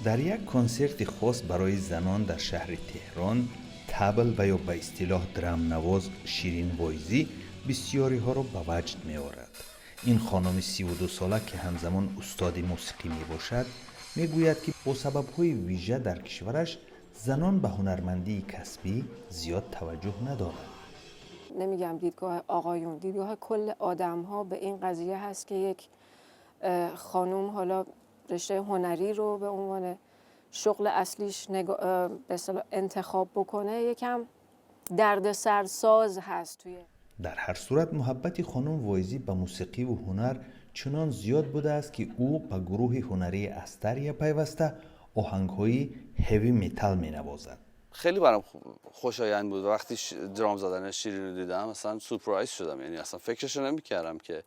در یک کنسرت خاص برای زنان در شهر تهران، طبل و یا به اصطلاح درام نواز شیرین وایزی بسیاری ها را به وجد می آورد. این خانم 32 ساله که همزمان استاد موسیقی می باشد می گوید که با سبب های ویژه در کشورش زنان به هنرمندی کسبی زیاد توجه ندارند. نمیگم دیدگاه آقایون، دیدگاه کل آدم ها به این قضیه هست که یک خانم حالا رشته هنری رو به عنوان شغل اصلیش به اصطلاح انتخاب بکنه یکم دردسرساز هست. در هر صورت محبت خانم وایزی به موسیقی و هنر چنان زیاد بوده است که او به گروه هنری استریا پیوسته آهنگ‌های هیوی متال می‌نوازد. خیلی برام خوشایند بود وقتی درام زدن شیرین رو دیدم، مثلا سورپرایز شدم، یعنی اصلا فکرشو نمی‌کردم که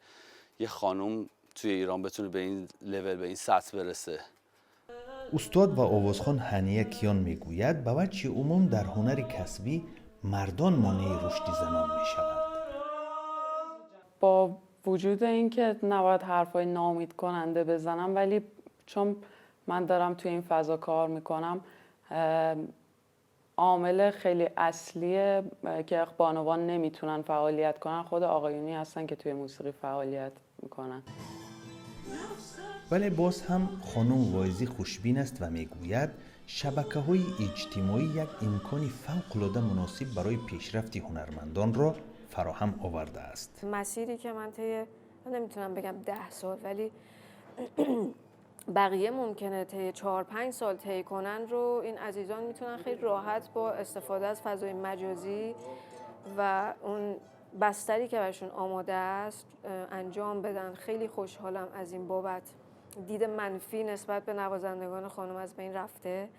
یه خانم توی ایران بتونه به این لول، به این سطح برسه. استاد و آوازخوان هنیه کیان میگوید به وجه عموم در هنر کسبی مردان مانع رشد زنان میشوند. با وجود اینکه نباید حرفای ناامید کننده بزنم، ولی چون من دارم توی این فضا کار میکنم، عامل خیلی اصلیه که بانوان نمیتونن فعالیت کنن خود آقایونی هستن که توی موسیقی فعالیت میکنن. ولی باز هم خانم وایزی خوشبین است و میگوید شبکه‌های اجتماعی یک امکانی فوق‌العاده مناسب برای پیشرفت هنرمندان را فراهم آورده است. مسیری که من نمیتونم بگم 10 سال، ولی بقیه ممکنه طی 4-5 سال طی کنن رو این عزیزان میتونن خیلی راحت با استفاده از فضای مجازی و اون بستری که برشون آماده است انجام بدن. خیلی خوشحالم از این بابت. دید منفی نسبت به نوازندگان خانم از بین رفته